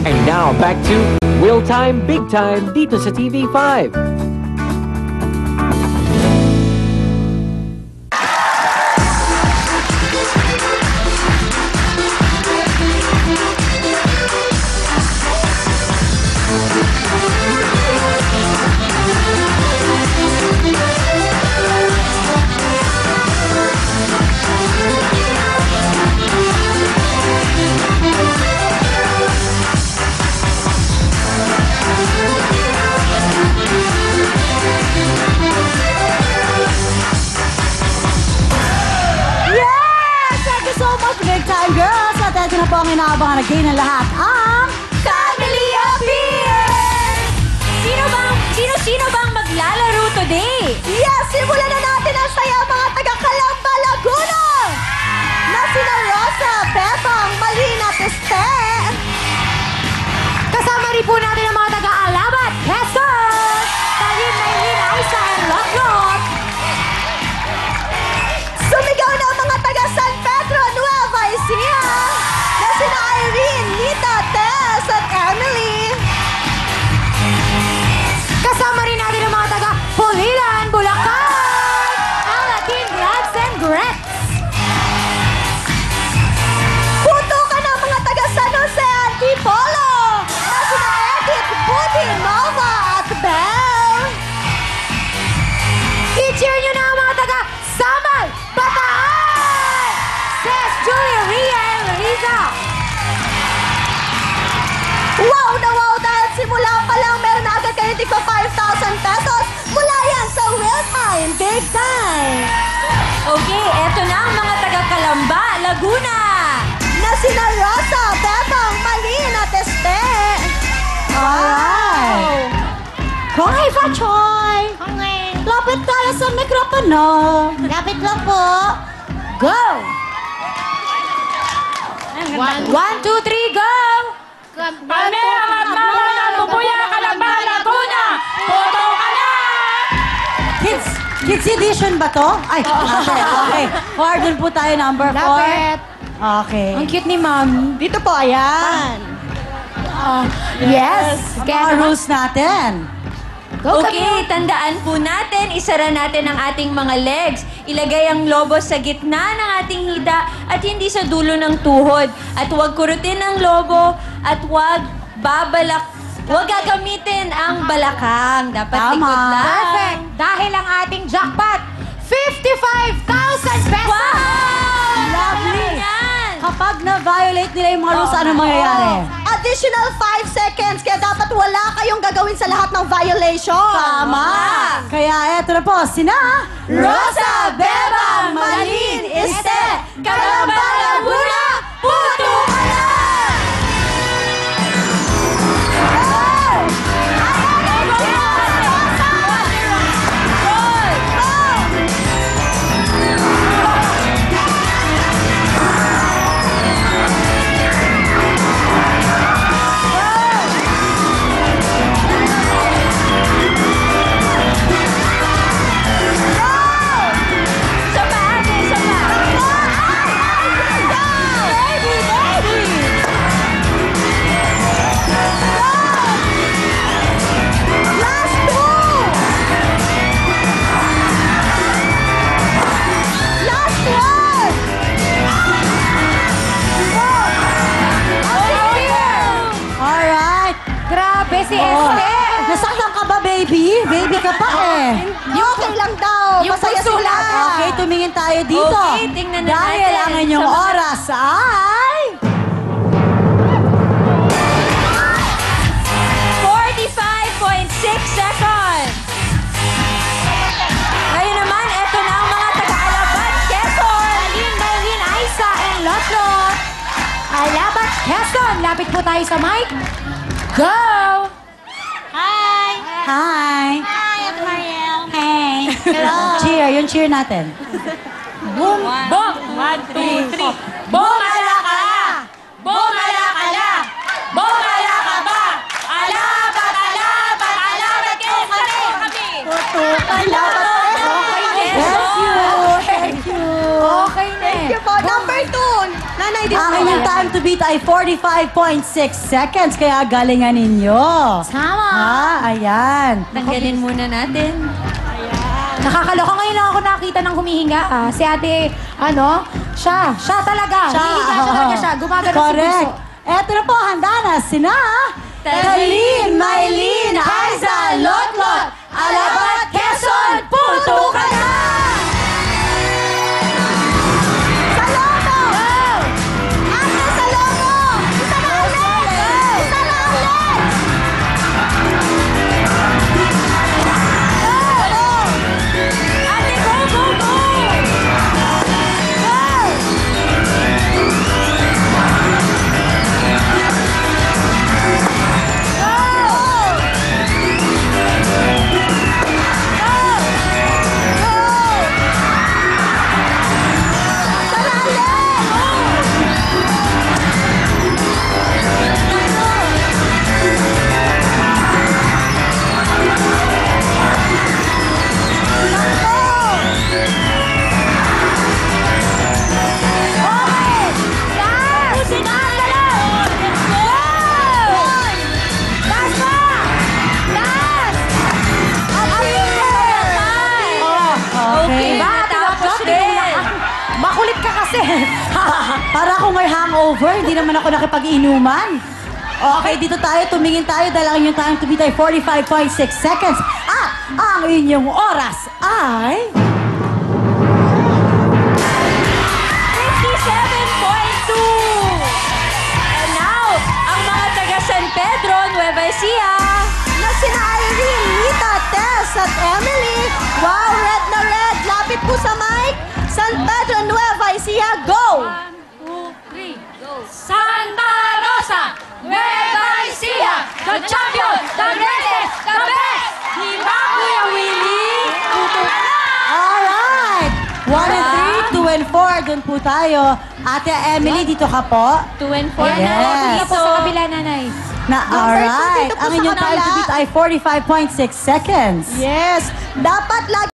And now, back to Will Time, Big Time, dito sa TV5. Girls, at ito na po ang inaabangan na game ng lahat, ang Family Appeal! Sino bang maglalaro today? Yes, simulan na natin ang saya mga taga-Calamba, Laguna! Na sina Rosa, Bebang, Malina, Teste. Kasama rin po natin ang mga taga-Alabat, Quezon, Talim, Nailin, Aisa, and Lotlot. Sumigaw na ang mga taga-San Pedro, Nueva Ecija. Na sina Irene, Nita, Tess, at Emily. Kasama rin natin ang mga taga-Pulilan, Bulacan, Alatin, Grads, and Grets. Punto ka na mga taga-San Jose, Antipolo. Na sina Edith, Buti, Nova, at Belle. I-cheer nyo na ang mga taga-Samal, Bataan, Ses, Julie, Ria, and Riza. Wow na wow dahil simula pa lang meron na agad kayo tigpa 5,000 pesos mula yan sa Will Time, Big Time. Okay, eto na ang mga taga-Calamba, Laguna. Na sina Rosa, Bebang, Malina, Teste. Alright. Kongay pa, Choy. Lapit tayo sa mikropono. Lapit lang po. Go! 1, 2, 3, go! Kami ang magmamahal ng Bubuya, Calamba, Laguna! Boto ka na! Kids edition ba to? Ay, okay. Pardon po tayo, number 4. Lapit. Okay. Ang cute ni Mami. Dito po, ayan. Yes. Mga rules natin. Okay, tandaan po natin, isara natin ang ating mga legs. Ilagay ang lobo sa gitna ng ating hita at hindi sa dulo ng tuhod. At huwag kurutin ang lobo at huwag gagamitin ang balakang. Dapat Tama. likod lang. Perfect! Dahil ang ating jackpot, 55,000 pesos! Wow! Lovely. Yan! Kapag na-violate nila yung mga rules, ano mangyayari? Additional 5 seconds, kaya dapat wala kayong gagawin sa lahat ng violation. Tama. Kaya eto na po, sina Rosa, Bebang, Malin, Este, Calamba, Laguna, puto ka na! Si Este! Nasaktan ka ba, baby? Baby ka pa eh. Okay lang daw. yung Masaya puso sila. lang. Okay, tumingin tayo dito. Okay, tingnan na Dahil natin. ang inyong Sa mga- oras ay... 45.6 seconds! Ngayon naman, eto na ang mga taga-Alabat, Quezon! Maylin, Aisa, and Lotlot! Alabat, Quezon! Lapit po tayo sa mic. Go! Hi! Hi. Hi, I'm Mariel. Hey. Hello. Cheer, yung cheer natin. Boom! Boom! 1, 2, 3. Bumala ka! Bumala ka na! Bumala ka ba? Alabat, alabat, alabat kayo kami! Alabat. Okay, Thank you. Quezon! Thank you. Okay na Thank you po. Number 2. Nanay din Ah, po. yun. Time to beat ay 45.6 seconds. Kaya galingan ninyo. Tama. Ayan. Tanggalin muna natin. Nakakaloka. Ngayon lang ako nakita ng humihinga. Si ate, siya talaga. Humihinga talaga siya. Gumagano si Correct. Bunso. Eto na po, handa na sina Talin, Maylin, Aiza, Lotlot, Alabat, Quezon, puto ka na! Salomo! Ate, Salomo! Isa na ulit! Isa na ulit! Ate, go, go, go! Okay, tapos rin. Makulit ka kasi. Para ako may hangover, hindi naman ako nakipag-inuman. Okay, dito tayo, tumingin tayo dahil ang inyong time to beat ay 45.6 seconds. At ang inyong oras ay... 57.2! And now, ang mga taga San Pedro, Nueva Ecija. na sina Irene, Nita, Tess at Emily. Wow, red na red. Lapit po sa mic. San Pedro Nueva Ecija, go! 1, 2, 3, go! Santa Rosa, Nueva Ecija, the champion, the greatest, the best! Di ba, Kuya Willie? Puto ka na! Alright! 1 and 3, 2 and 4. Doon po tayo. Ate Emily, dito ka po. 2 and 4 Yes. na. Dito po sa kabila, nanay. Na alright. dito po Ang sa inyong time to kanila. beat ay 45.6 seconds. Yes. Dapat lagi